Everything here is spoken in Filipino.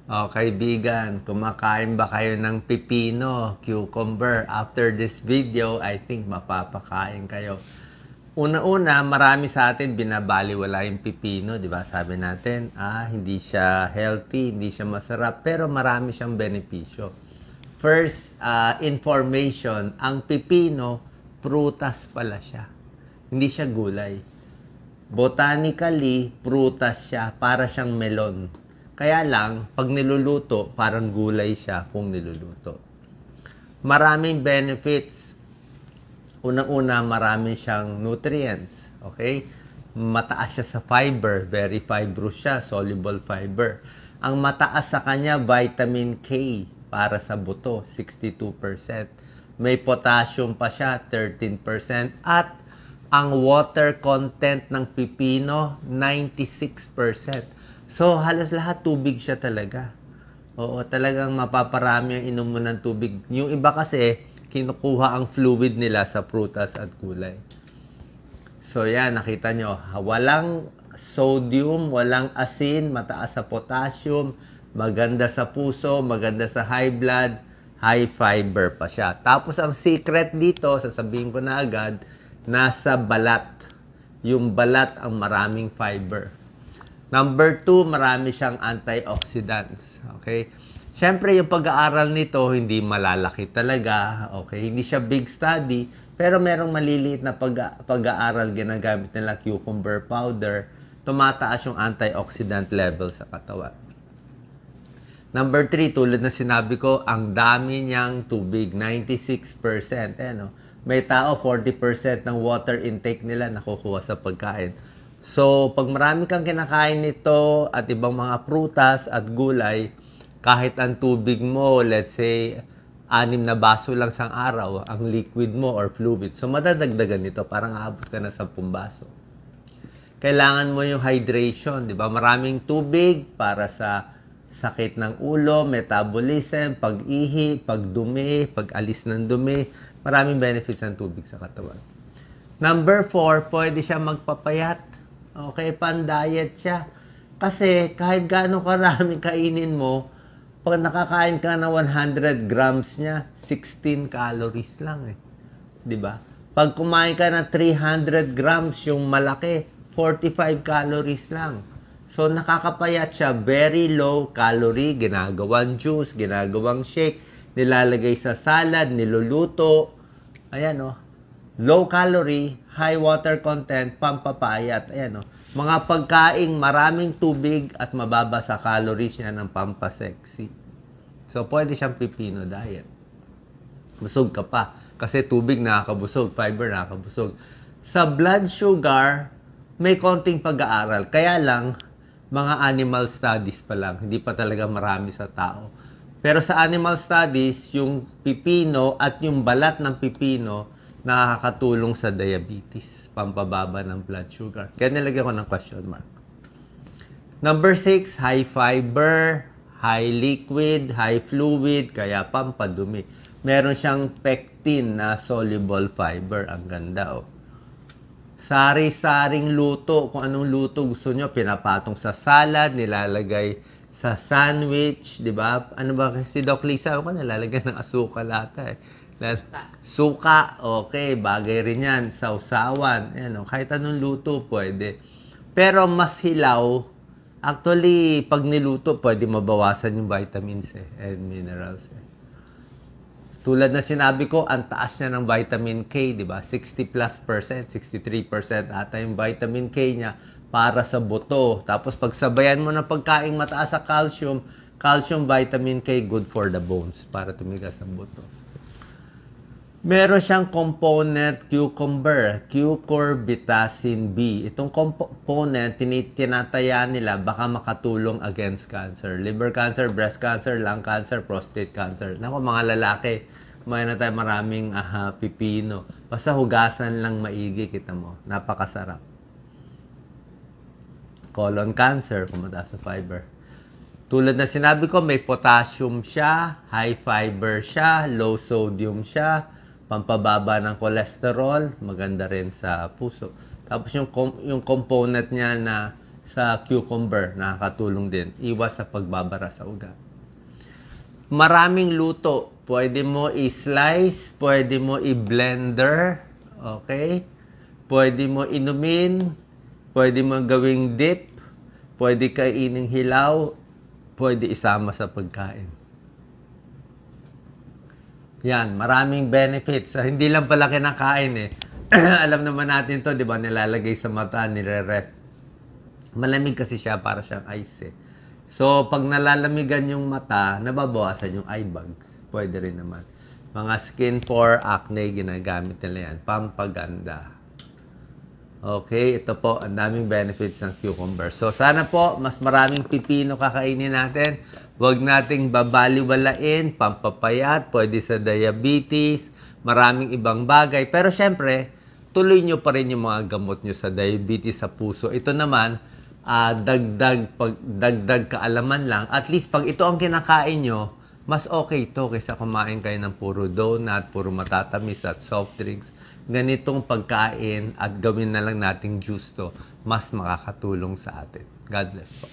O, kaibigan, kumakain ba kayo ng pipino, cucumber? After this video, I think mapapakain kayo. Una-una, marami sa atin binabaliwala yung pipino, di ba? Sabi natin, hindi siya healthy, hindi siya masarap, pero marami siyang benepisyo. First, information, ang pipino, prutas pala siya. Hindi siya gulay. Botanically, prutas siya, para siyang melon. Kaya lang, pag niluluto, parang gulay siya kung niluluto. Maraming benefits. Unang-una, marami siyang nutrients. Okay? Mataas siya sa fiber. Very fibrous siya. Soluble fiber. Ang mataas sa kanya, vitamin K para sa buto, 62%. May potassium pa siya, 13%. At ang water content ng pipino, 96%. So, halos lahat tubig siya talaga. Oo, talagang mapaparami ang inom mo ng tubig. Yung iba kasi, kinukuha ang fluid nila sa prutas at gulay. So, yan, nakita nyo. Walang sodium, walang asin, mataas sa potassium, maganda sa puso, maganda sa high blood, high fiber pa siya. Tapos, ang secret dito, sasabihin ko na agad, nasa balat. Yung balat ang maraming fiber. Number 2, marami siyang antioxidants. Okay? Siyempre, yung pag-aaral nito, hindi malalaki talaga. Okay? Hindi siya big study, pero merong maliliit na pag-aaral ginagamit nila cucumber powder, tumataas yung antioxidant level sa katawan. Number 3, tulad na sinabi ko, ang dami niyang tubig, 96%. No? May tao, 40% ng water intake nila nakukuha sa pagkain. So, pag marami kang kinakain nito at ibang mga prutas at gulay, kahit ang tubig mo, let's say, 6 na baso lang sang araw, ang liquid mo or fluid. So, madadagdagan nito, parang aabot ka na 10 baso. Kailangan mo yung hydration, di ba? Maraming tubig para sa sakit ng ulo, metabolism, pag-ihi, pagdumi, pag-alis ng dumi. Maraming benefits ng tubig sa katawan. Number 4, pwede siya magpapayat. Okay, pan-diet siya. Kasi kahit gaano karami kainin mo, pag nakakain ka na 100 grams niya, 16 calories lang eh. 'Di ba? Pag kumain ka na 300 grams, yung malaki, 45 calories lang. So, nakakapayat siya. Very low calorie. Ginagawang juice, ginagawang shake, nilalagay sa salad, niluluto. Ayan o. Low calorie, high water content, pampapayat. Ayan o. Mga pagkaing maraming tubig at mababa sa calories niya ng pampasexy. So, pwede siyang pipino diet. Busog ka pa. Kasi tubig nakakabusog, fiber nakakabusog. Sa blood sugar, may konting pag-aaral. Kaya lang, mga animal studies pa lang. Hindi pa talaga marami sa tao. Pero sa animal studies, yung pipino at yung balat ng pipino, nakakatulong sa diabetes, pampababa ng blood sugar. Kaya nilagyan ko ng question mark. Number 6, high fiber, high liquid, high fluid, kaya pampadumi. Meron siyang pectin na soluble fiber. Ang ganda, oh. Sari-saring luto. Kung anong luto gusto nyo, pinapatong sa salad, nilalagay sa sandwich, di ba? Ano ba si Doc Lisa? Ako nilalagay ng asukal ata eh. Suka, okay, bagay rin yan. Sausawan, yan, kahit anong luto pwede. Pero mas hilaw, actually, pag niluto, pwede mabawasan yung vitamins and minerals Tulad na sinabi ko, ang taas niya ng vitamin K, di ba? 60+%, 63% ata yung vitamin K niya para sa buto. Tapos pagsabayan mo ng pagkain mataas sa calcium, vitamin K, good for the bones para tumigas ang buto. Meron siyang component cucumber, cucurbitacin B. Itong component, tinataya nila baka makatulong against cancer. Liver cancer, breast cancer, lung cancer, prostate cancer. Naku, mga lalaki, kumain na tayo maraming pipino. Basta hugasan lang maigi, kita mo. Napakasarap. Colon cancer, kung mataas sa fiber. Tulad na sinabi ko, may potassium siya, high fiber siya, low sodium siya, pampababa ng cholesterol, maganda rin sa puso. Tapos yung component niya na sa cucumber, nakakatulong din. Iwas sa pagbabara sa ugat. Maraming luto. Pwede mo i-slice, pwede mo i-blender, okay? Pwede mo inumin, pwede mo gawing dip, pwede kainin hilaw, pwede isama sa pagkain. Yan, maraming benefits. Hindi lang pala kinakain eh. Alam naman natin to, di ba? Nilalagay sa mata, nire-ref. Malamig kasi siya, para siyang ice eh. So, pag nalalamigan yung mata, nababawasan yung eye bags. Pwede rin naman. Mga skin pore, acne, ginagamit nila yan. Pampaganda. Okay, ito po, ang daming benefits ng cucumber. So, sana po, mas maraming pipino kakainin natin. Huwag nating babaliwalain, pampapayat, pwede sa diabetes, maraming ibang bagay. Pero syempre, tuloy nyo pa rin yung mga gamot nyo sa diabetes, sa puso. Ito naman, dagdag kaalaman lang. At least, pag ito ang kinakain nyo, mas okay ito kaysa kumain kayo ng puro donut, puro matatamis at soft drinks. Ganitong pagkain at gawin na lang nating juice to, mas makakatulong sa atin. God bless po.